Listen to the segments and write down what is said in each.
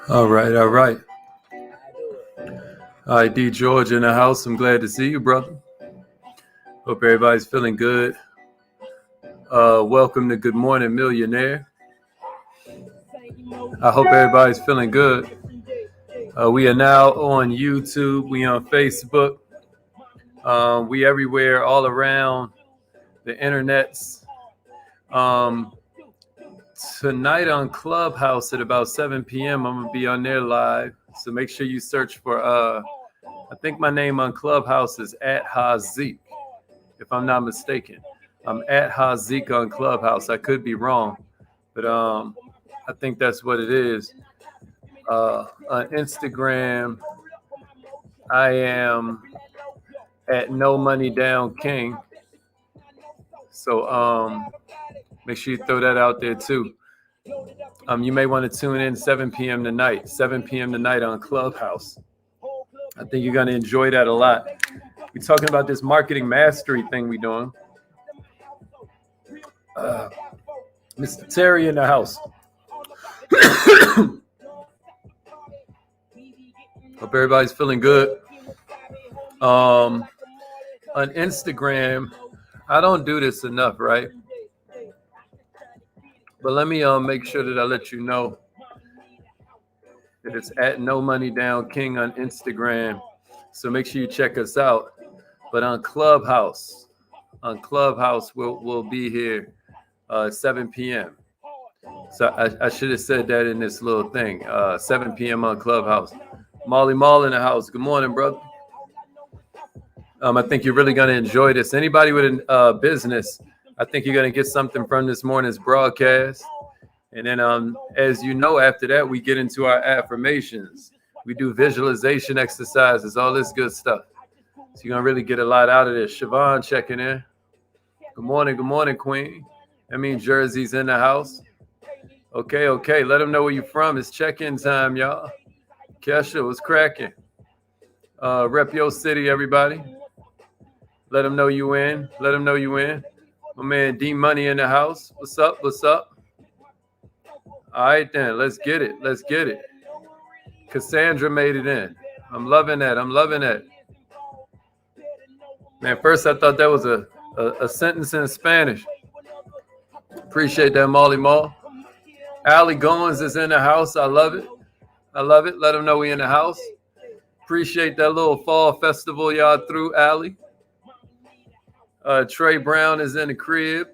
All right, all right. All right, D. George in the house. I'm glad to see you, brother. Hope everybody's feeling good. Welcome to Good Morning Millionaire. I hope everybody's feeling good. We are now on YouTube. We on Facebook. We everywhere, all around the internets. Tonight on Clubhouse at about 7 p.m. I'm gonna be on there live. So make sure you search for I think my name on Clubhouse is @Hazik, if I'm not mistaken. I'm @Hazik on Clubhouse. I could be wrong, but I think that's what it is. On Instagram, I am @NoMoneyDownKing. So make sure you throw that out there too. You may want to tune in 7 p.m. tonight. 7 p.m. tonight on Clubhouse. I think you're going to enjoy that a lot. We're talking about this marketing mastery thing we're doing. Mr. Terry in the house. Hope everybody's feeling good. On Instagram, I don't do this enough, right? But let me make sure that I let you know that it's @NoMoneyDownKing on Instagram. So make sure you check us out. But on Clubhouse, we'll be here 7 p.m. So I should have said that in this little thing. 7 p.m. on Clubhouse. Molly Mall in the house. Good morning, brother. I think you're really going to enjoy this. Anybody with a business, I think you're going to get something from this morning's broadcast. And then, as you know, after that, we get into our affirmations. We do visualization exercises, all this good stuff. So you're going to really get a lot out of this. Siobhan checking in. Good morning, Queen. I mean, Jersey's in the house. Okay. Let them know where you're from. It's check-in time, y'all. Kesha, what's cracking? Rep your city, everybody. Let them know you in. My man D Money in the house. What's up? All right, then. Let's get it. Cassandra made it in. I'm loving that. Man, first I thought that was a sentence in Spanish. Appreciate that, Molly Mall. Allie Goins is in the house. I love it. Let them know we in the house. Appreciate that little fall festival y'all threw, Allie. Trey Brown is in the crib.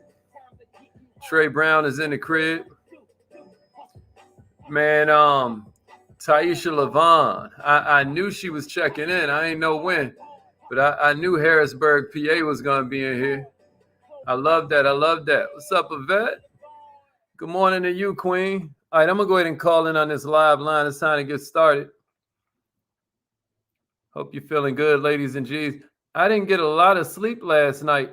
Man, Taisha Levon. I knew she was checking in. I ain't know when, but I knew Harrisburg, PA was going to be in here. I love that. What's up, Yvette? Good morning to you, Queen. All right, I'm going to go ahead and call in on this live line. It's time to get started. Hope you're feeling good, ladies and G's. I didn't get a lot of sleep last night.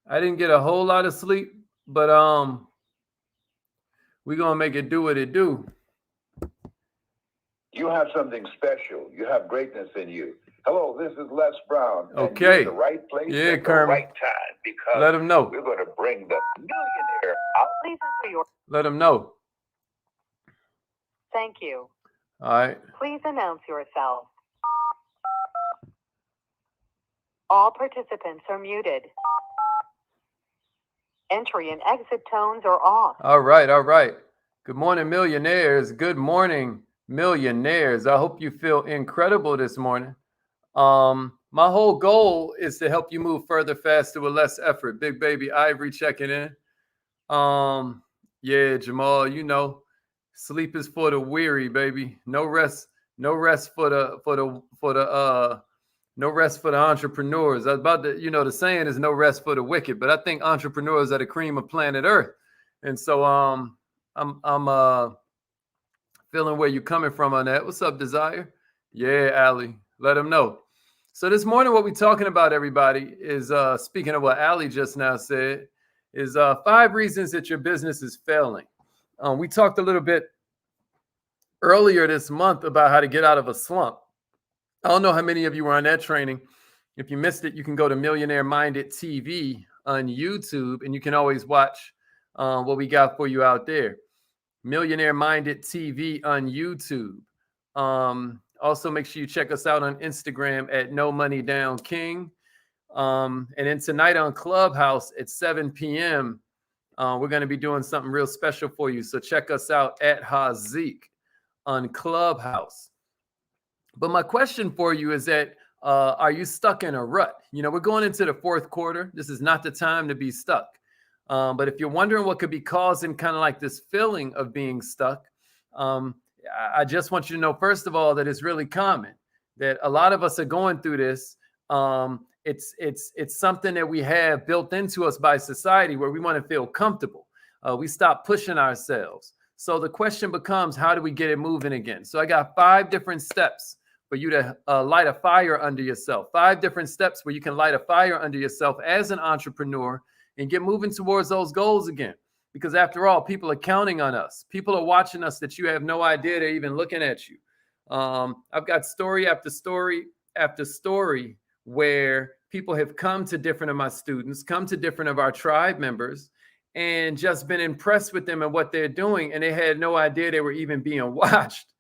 I didn't get a whole lot of sleep, but we're going to make it do what it do. You have something special. You have greatness in you. Hello, this is Les Brown. Okay. You're in the right place at the right time, because let them know. We're going to bring the millionaire out. Please enter your... Let them know. Thank you. All right. Please announce yourself. All participants are muted. Entry and exit tones are off. All right. Good morning, millionaires. I hope you feel incredible this morning. My whole goal is to help you move further, faster, with less effort. Big baby Ivory checking in. Yeah, Jamal, you know, sleep is for the weary, baby. No rest for the entrepreneurs. I was about to, the saying is no rest for the wicked, but I think entrepreneurs are the cream of planet Earth. And so I'm feeling where you're coming from on that. What's up, Desire? Yeah, Allie, let them know. So this morning, what we're talking about, everybody, is speaking of what Allie just now said, is 5 reasons that your business is failing. We talked a little bit earlier this month about how to get out of a slump. I don't know how many of you were on that training. If you missed it, you can go to Millionaire Minded TV on YouTube, and you can always watch what we got for you out there. Millionaire Minded TV on YouTube. Also, make sure you check us out on Instagram at No Money Down King. And then tonight on Clubhouse at 7 p.m., we're going to be doing something real special for you. So check us out at Hazik on Clubhouse. But my question for you is that, are you stuck in a rut? You know, we're going into the fourth quarter. This is not the time to be stuck. But if you're wondering what could be causing kind of like this feeling of being stuck, I just want you to know, first of all, that it's really common, that a lot of us are going through this. It's something that we have built into us by society where we want to feel comfortable. We stop pushing ourselves. So the question becomes, how do we get it moving again? So I got 5 different steps for you to light a fire under yourself. 5 different steps where you can light a fire under yourself as an entrepreneur and get moving towards those goals again. Because after all, people are counting on us. People are watching us that you have no idea they're even looking at you. I've got story after story after story where people have come to different of my students, come to different of our tribe members, and just been impressed with them and what they're doing. And they had no idea they were even being watched.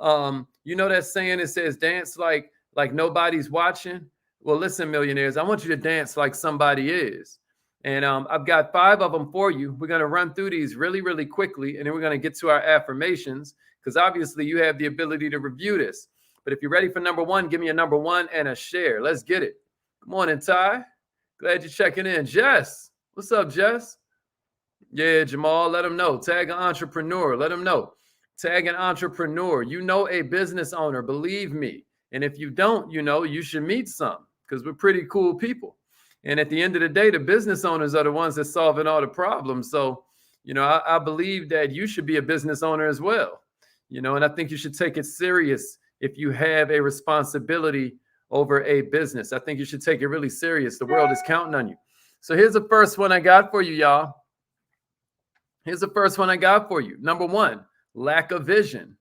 You know that saying, it says, dance like nobody's watching. Well, listen, millionaires, I want you to dance like somebody is. And I've got 5 of them for you. We're going to run through these really, really quickly. And then we're going to get to our affirmations, because obviously you have the ability to review this. But if you're ready for number 1, give me a number 1 and a share. Let's get it. Good morning, Ty. Glad you're checking in. Jess, what's up, Jess? Yeah, Jamal, let them know. Tag an entrepreneur. Let them know. Tag an entrepreneur. You know a business owner, believe me. And if you don't, you know, you should meet some, because we're pretty cool people. And at the end of the day, the business owners are the ones that solving all the problems. So, you know, I believe that you should be a business owner as well. You know, and I think you should take it serious if you have a responsibility over a business. I think you should take it really serious. The world is counting on you. So here's the first one I got for you, y'all. Here's the first one I got for you. Number 1, lack of vision.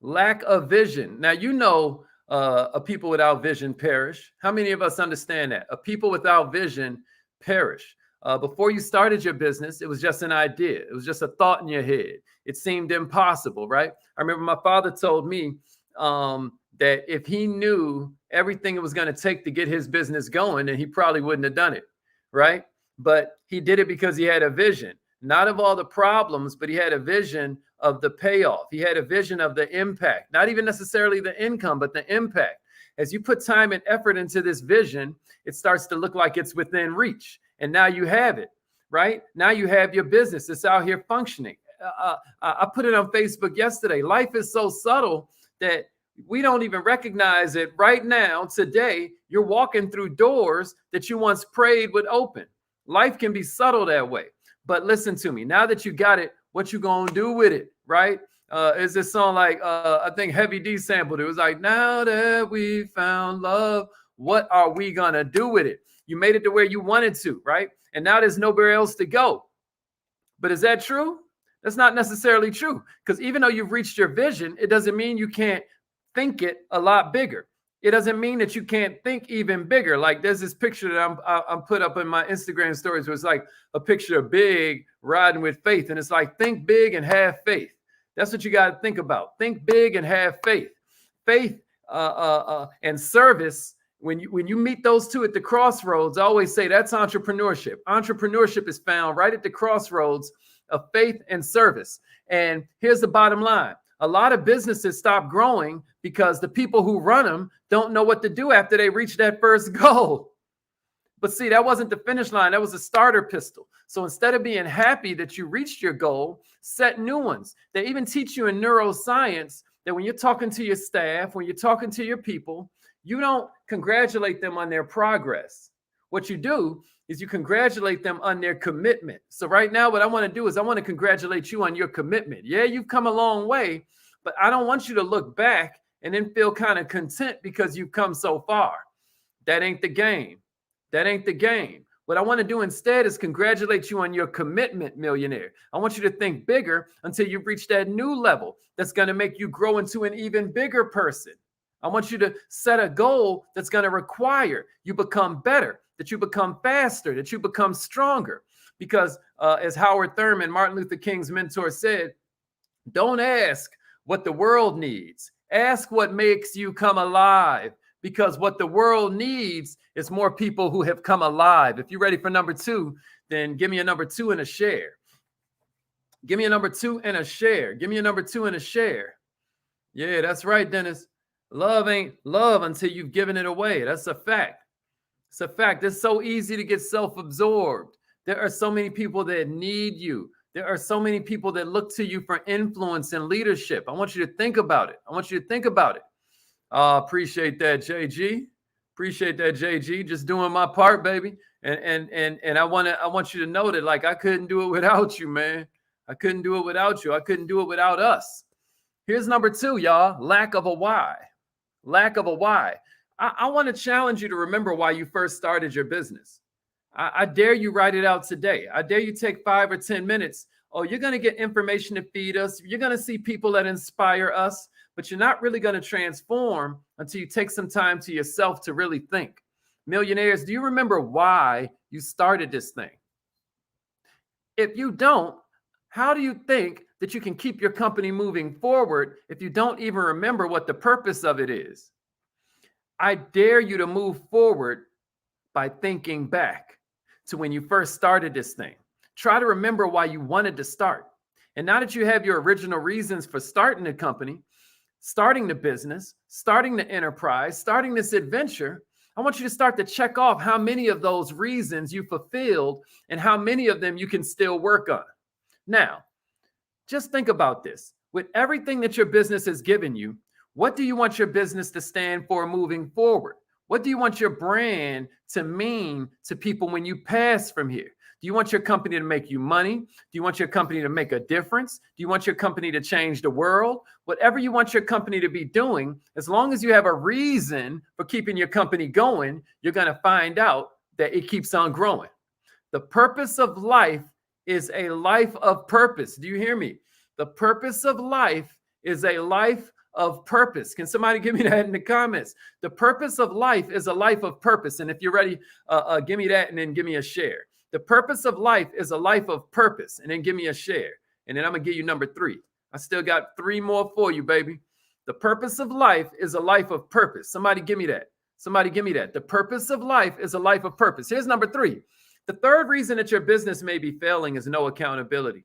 Lack of vision. Now, you know, a people without vision perish. How many of us understand that? A people without vision perish. Before you started your business, it was just an idea. It was just a thought in your head. It seemed impossible, right? I remember my father told me that if he knew everything it was going to take to get his business going, then he probably wouldn't have done it, right? But he did it because he had a vision, not of all the problems, but he had a vision of the payoff. He had a vision of the impact, not even necessarily the income, but the impact. As you put time and effort into this vision, it starts to look like it's within reach. And now you have it, right? Now you have your business. It's out here functioning. I put it on Facebook yesterday. Life is so subtle that we don't even recognize it. Right now, today, you're walking through doors that you once prayed would open. Life can be subtle that way. But listen to me. Now that you got it, what you gonna do with it, right? Is this song like, I think Heavy D sampled it. It was like, now that we found love, what are we gonna do with it? You made it to where you wanted to, right? And now there's nowhere else to go. But is that true? That's not necessarily true, because even though you've reached your vision, it doesn't mean you can't think it a lot bigger. It doesn't mean that you can't think even bigger. Like there's this picture that I'm put up in my Instagram stories where it's like a picture of Big riding with Faith. And it's like, think big and have faith. That's what you got to think about. Think big and have faith. Faith and service. When you meet those two at the crossroads, I always say that's entrepreneurship. Entrepreneurship is found right at the crossroads of faith and service. And here's the bottom line. A lot of businesses stop growing because the people who run them don't know what to do after they reach that first goal. But see, that wasn't the finish line. That was a starter pistol. So instead of being happy that you reached your goal, set new ones. They even teach you in neuroscience that when you're talking to your staff, when you're talking to your people, you don't congratulate them on their progress. What you do is you congratulate them on their commitment. So right now, what I want to do is I want to congratulate you on your commitment. Yeah, you've come a long way, but I don't want you to look back and then feel kind of content because you've come so far. That ain't the game. That ain't the game. What I want to do instead is congratulate you on your commitment, millionaire. I want you to think bigger until you reach that new level that's going to make you grow into an even bigger person. I want you to set a goal that's going to require you become better, that you become faster, that you become stronger. Because as Howard Thurman, Martin Luther King's mentor, said, Don't ask what the world needs. Ask what makes you come alive, because what the world needs is more people who have come alive. If you're ready for number 2, then give me a number 2 and a share. Give me a number 2 and a share. Give me a number 2 and a share. Yeah, that's right, Dennis. Love ain't love until you've given it away. That's a fact. It's a fact. It's so easy to get self-absorbed. There are so many people that need you. There are so many people that look to you for influence and leadership. I want you to think about it. I want you to think about it. Appreciate that, JG. Appreciate that, JG. Just doing my part, baby. And I want you to know that, like, I couldn't do it without you, man. I couldn't do it without you. I couldn't do it without us. Here's number 2, y'all. Lack of a why. Lack of a why. I want to challenge you to remember why you first started your business. I dare you write it out today. I dare you take 5 or 10 minutes. Oh, you're going to get information to feed us. You're going to see people that inspire us, but you're not really going to transform until you take some time to yourself to really think. Millionaires, do you remember why you started this thing? If you don't, how do you think that you can keep your company moving forward if you don't even remember what the purpose of it is? I dare you to move forward by thinking back to when you first started this thing. Try to remember why you wanted to start. And now that you have your original reasons for starting the company, starting the business, starting the enterprise, starting this adventure, I want you to start to check off how many of those reasons you fulfilled and how many of them you can still work on. Now, just think about this. With everything that your business has given you, what do you want your business to stand for moving forward? What do you want your brand to mean to people when you pass from here? Do you want your company to make you money? Do you want your company to make a difference? Do you want your company to change the world? Whatever you want your company to be doing, as long as you have a reason for keeping your company going, you're going to find out that it keeps on growing. The purpose of life is a life of purpose. Do you hear me? The purpose of life is a life of purpose. Can somebody give me that in the comments? The purpose of life is a life of purpose. And if you're ready, give me that and then give me a share. The purpose of life is a life of purpose, and then give me a share. And then I'm going to give you number 3. I still got 3 more for you, baby. The purpose of life is a life of purpose. Somebody give me that. Somebody give me that. The purpose of life is a life of purpose. Here's number 3. The third reason that your business may be failing is no accountability.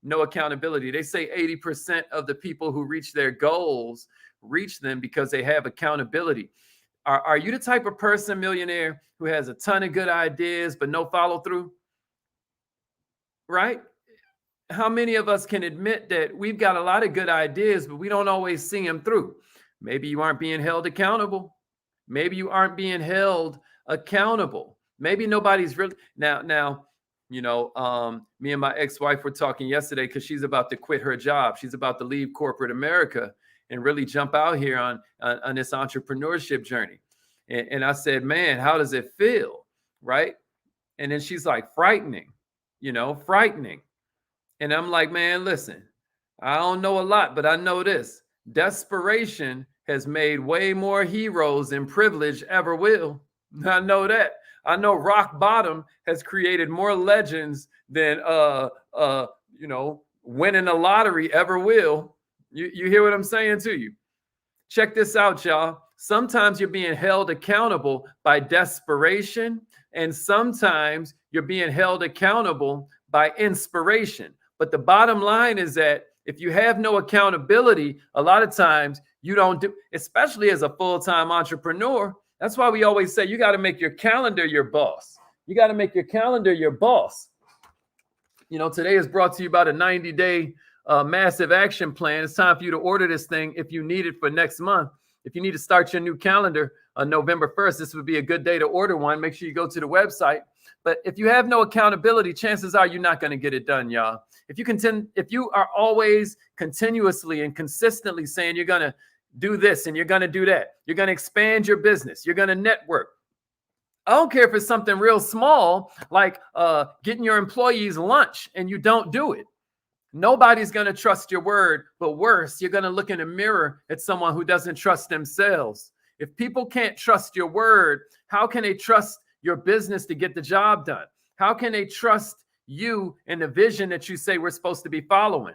No accountability. They say 80% of the people who reach their goals reach them because they have accountability. Are you the type of person, millionaire, who has a ton of good ideas but no follow through? Right? How many of us can admit that we've got a lot of good ideas, but we don't always see them through? Maybe you aren't being held accountable. Maybe you aren't being held accountable. Maybe nobody's really now. You know, me and my ex-wife were talking yesterday because she's about to quit her job. She's about to leave corporate America and really jump out here on this entrepreneurship journey. And I said, man, how does it feel? Right. And then she's like, frightening, frightening. And I'm like, man, listen, I don't know a lot, but I know this. Desperation has made way more heroes than privilege ever will. I know that. I know rock bottom has created more legends than winning the lottery ever will. You hear what I'm saying to you? Check this out, y'all. Sometimes you're being held accountable by desperation, and sometimes you're being held accountable by inspiration. But the bottom line is that if you have no accountability, a lot of times you don't do, especially as a full-time entrepreneur. That's why we always say you got to make your calendar your boss. You got to make your calendar your boss. Today is brought to you by the 90-day massive action plan. It's time for you to order this thing if you need it for next month. If you need to start your new calendar on November 1st, this would be a good day to order one. Make sure you go to the website. But if you have no accountability, chances are you're not going to get it done, y'all. If you are always continuously and consistently saying you're going to do this and you're going to do that, you're going to expand your business, you're going to network. I don't care if it's something real small, like getting your employees lunch, and you don't do it. Nobody's going to trust your word, but worse, you're going to look in a mirror at someone who doesn't trust themselves. If people can't trust your word, how can they trust your business to get the job done? How can they trust you and the vision that you say we're supposed to be following?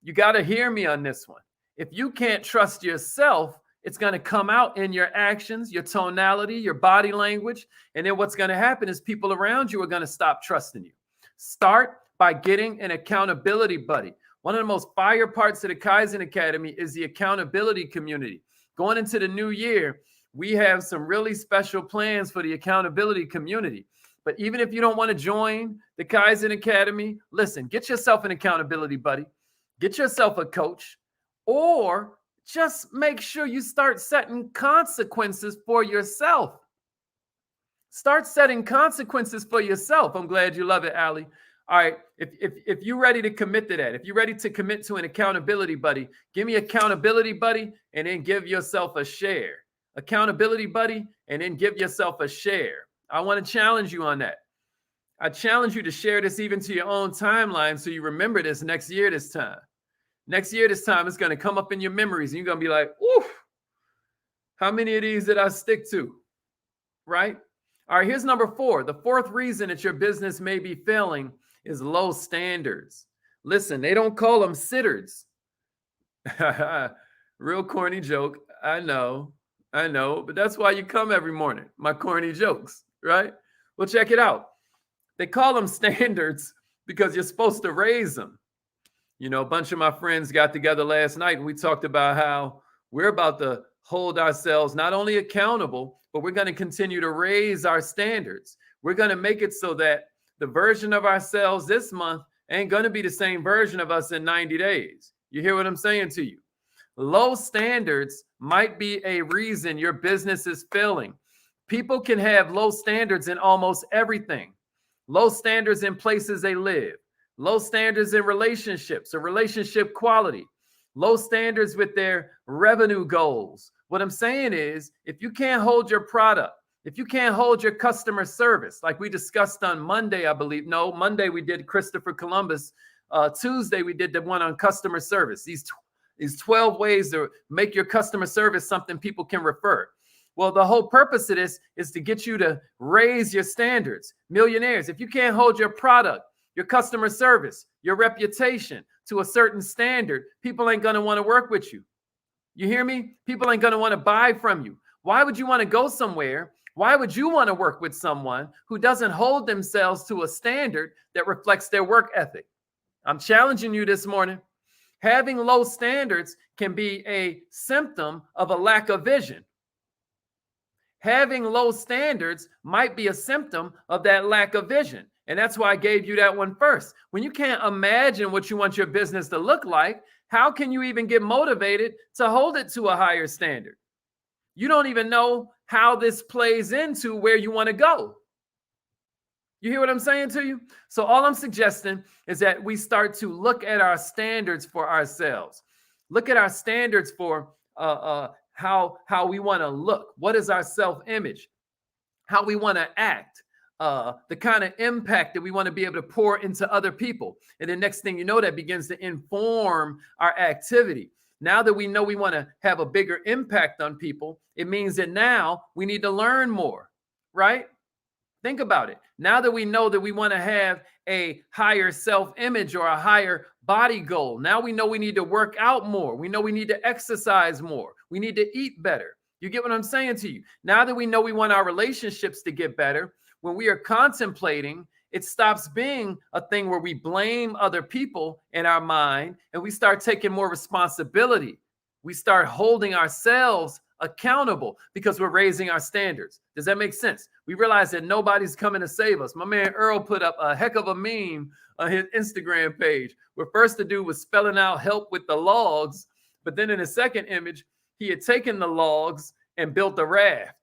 You got to hear me on this one. If you can't trust yourself, it's going to come out in your actions, your tonality, your body language. And then what's going to happen is people around you are going to stop trusting you. Start by getting an accountability buddy. One of the most fire parts of the Kaizen Academy is the accountability community. Going into the new year, we have some really special plans for the accountability community. But even if you don't want to join the Kaizen Academy, listen, get yourself an accountability buddy, get yourself a coach, or just make sure you start setting consequences for yourself. Start setting consequences for yourself. I'm glad you love it, Allie. All right, if you're ready to commit to that, if you're ready to commit to an accountability buddy, give me accountability buddy and then give yourself a share. Accountability buddy and then give yourself a share. I want to challenge you on that. I challenge you to share this even to your own timeline so you remember this next year this time. Next year this time, it's going to come up in your memories and you're going to be like, oof, how many of these did I stick to? Right? All right, here's number 4. The fourth reason that your business may be failing is low standards. Listen, they don't call them sitters. Real corny joke. I know, but that's why you come every morning. My corny jokes, right? Well, check it out. They call them standards because you're supposed to raise them. You know, a bunch of my friends got together last night and we talked about how we're about to hold ourselves not only accountable, but we're going to continue to raise our standards. We're going to make it so that the version of ourselves this month ain't going to be the same version of us in 90 days. You hear what I'm saying to you? Low standards might be a reason your business is failing. People can have low standards in almost everything. Low standards in places they live. Low standards in relationships or relationship quality. Low standards with their revenue goals. What I'm saying is, if you can't hold your product, if you can't hold your customer service, like we discussed on Monday, I believe. No, Monday we did Christopher Columbus. Tuesday we did the one on customer service. These 12 ways to make your customer service something people can refer. Well, the whole purpose of this is to get you to raise your standards. Millionaires, if you can't hold your product, your customer service, your reputation to a certain standard, people ain't going to want to work with you. You hear me? People ain't going to want to buy from you. Why would you want to go somewhere? Why would you want to work with someone who doesn't hold themselves to a standard that reflects their work ethic? I'm challenging you this morning. Having low standards can be a symptom of a lack of vision. Having low standards might be a symptom of that lack of vision. And that's why I gave you that one first. When you can't imagine what you want your business to look like, how can you even get motivated to hold it to a higher standard? You don't even know how this plays into where you want to go. You hear what I'm saying to you? So all I'm suggesting is that we start to look at our standards for ourselves. Look at our standards for how we want to look. What is our self-image? How we want to act. The kind of impact that we want to be able to pour into other people. And the next thing you know, that begins to inform our activity. Now that we know we want to have a bigger impact on people, it means that now we need to learn more, right? Think about it. Now that we know that we want to have a higher self-image or a higher body goal, now we know we need to work out more. We know we need to exercise more. We need to eat better. You get what I'm saying to you? Now that we know we want our relationships to get better, when we are contemplating, it stops being a thing where we blame other people in our mind and we start taking more responsibility. We start holding ourselves accountable because we're raising our standards. Does that make sense? We realize that nobody's coming to save us. My man Earl put up a heck of a meme on his Instagram page where first the dude was spelling out help with the logs, but then in the second image, he had taken the logs and built a raft.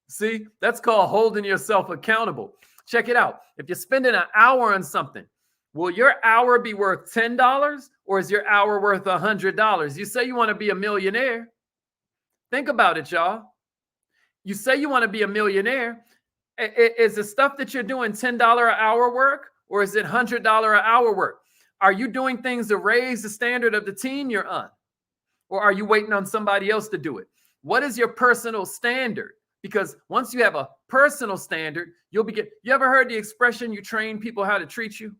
See, that's called holding yourself accountable. Check it out. If you're spending an hour on something, will your hour be worth $10 or is your hour worth $100? You say you want to be a millionaire. Think about it, y'all. You say you want to be a millionaire. Is the stuff that you're doing $10 an hour work or is it $100 an hour work? Are you doing things to raise the standard of the team you're on? Or are you waiting on somebody else to do it? What is your personal standard? Because once you have a personal standard, you ever heard the expression, you train people how to treat you?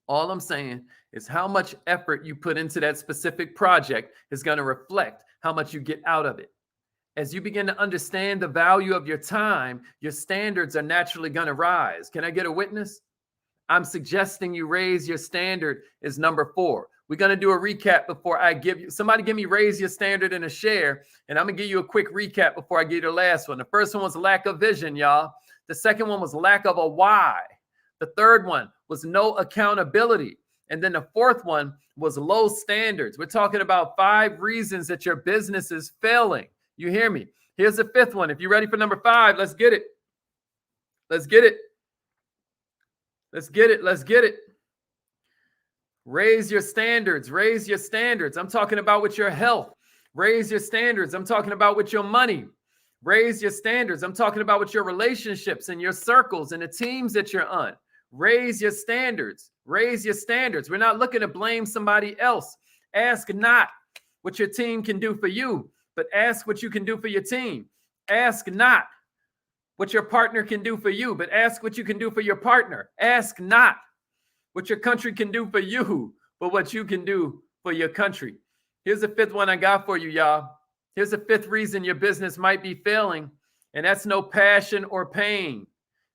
All I'm saying is how much effort you put into that specific project is going to reflect how much you get out of it. As you begin to understand the value of your time, your standards are naturally going to rise. Can I get a witness? I'm suggesting you raise your standard is number 4. We're going to do a recap before I give you, somebody give me raise your standard in a share. And I'm going to give you a quick recap before I give you the last one. The first one was lack of vision, y'all. The second one was lack of a why. The third one was no accountability. And then the fourth one was low standards. We're talking about 5 reasons that your business is failing. You hear me? Here's the 5th one. If you're ready for number 5, let's get it. Let's get it. Let's get it. Let's get it. Raise your standards. Raise your standards. I'm talking about with your health. Raise your standards. I'm talking about with your money. Raise your standards. I'm talking about with your relationships and your circles and the teams that you're on. Raise your standards. Raise your standards. We're not looking to blame somebody else. Ask not what your team can do for you, but ask what you can do for your team. Ask not what your partner can do for you, but ask what you can do for your partner. Ask not what your country can do for you, but what you can do for your country. Here's the 5th one I got for you, y'all. Here's the 5th reason your business might be failing, and that's no passion or pain.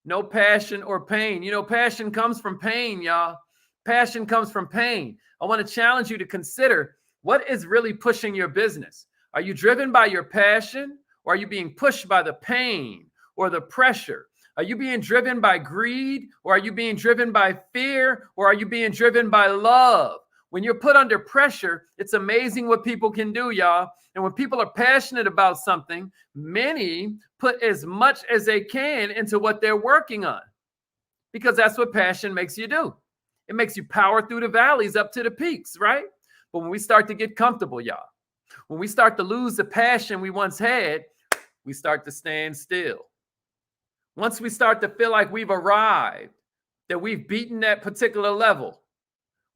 No passion or pain. You know, passion comes from pain, y'all. Passion comes from pain. I want to challenge you to consider what is really pushing your business. Are you driven by your passion, or are you being pushed by the pain or the pressure? Are you being driven by greed, or are you being driven by fear, or are you being driven by love? When you're put under pressure, it's amazing what people can do, y'all. And when people are passionate about something, many put as much as they can into what they're working on, because that's what passion makes you do. It makes you power through the valleys up to the peaks, right? But when we start to get comfortable, y'all, when we start to lose the passion we once had, we start to stand still. Once we start to feel like we've arrived, that we've beaten that particular level,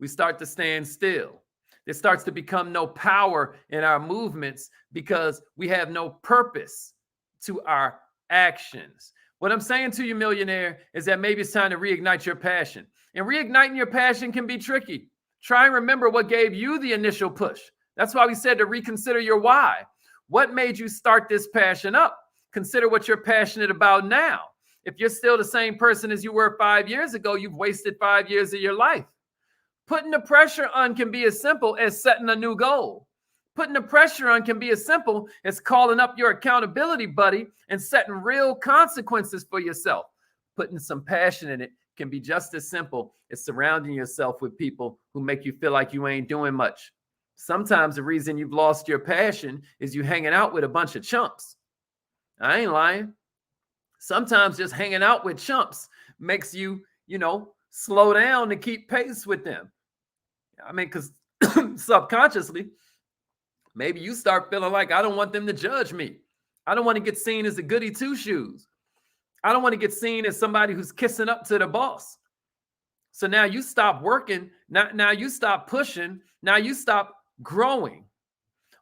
we start to stand still. There starts to become no power in our movements because we have no purpose to our actions. What I'm saying to you, millionaire, is that maybe it's time to reignite your passion. And reigniting your passion can be tricky. Try and remember what gave you the initial push. That's why we said to reconsider your why. What made you start this passion up? Consider what you're passionate about now. If you're still the same person as you were 5 years ago, you've wasted 5 years of your life. Putting the pressure on can be as simple as setting a new goal. Putting the pressure on can be as simple as calling up your accountability buddy and setting real consequences for yourself. Putting some passion in it can be just as simple as surrounding yourself with people who make you feel like you ain't doing much. Sometimes the reason you've lost your passion is you hanging out with a bunch of chumps. I ain't lying. Sometimes just hanging out with chumps makes you, slow down to keep pace with them. I mean, because subconsciously, maybe you start feeling like, I don't want them to judge me. I don't want to get seen as a goody two-shoes. I don't want to get seen as somebody who's kissing up to the boss. So now you stop working. Now you stop pushing. Now you stop growing.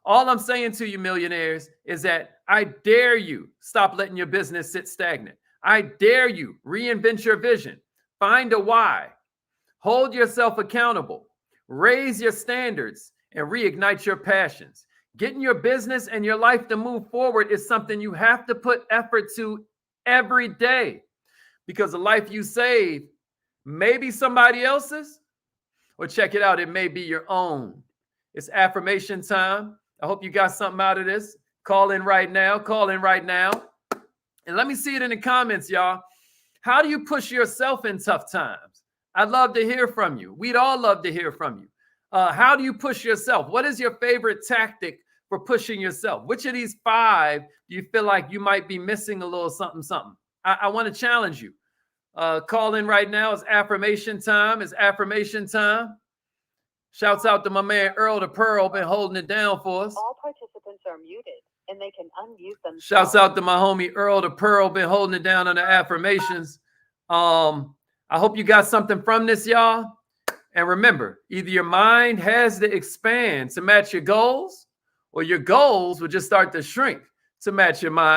All I'm saying to you, millionaires, is that I dare you stop letting your business sit stagnant. I dare you reinvent your vision. Find a why. Hold yourself accountable. Raise your standards and reignite your passions. Getting your business and your life to move forward is something you have to put effort to every day, because the life you save may be somebody else's, or check it out, it may be your own. It's affirmation time. I hope you got something out of this. Call in right now. Call in right now. And let me see it in the comments, y'all. How do you push yourself in tough times? I'd love to hear from you. We'd all love to hear from you. How do you push yourself? What is your favorite tactic for pushing yourself? Which of these 5 do you feel like you might be missing a little something, something? I want to challenge you. Call in right now. It's affirmation time. It's affirmation time. Shouts out to my man Earl the Pearl, been holding it down for us. All participants are muted and they can unmute themselves. Shouts out to my homie Earl the Pearl, been holding it down on the affirmations. I hope you got something from this, y'all. And remember, either your mind has to expand to match your goals, or your goals will just start to shrink to match your mind.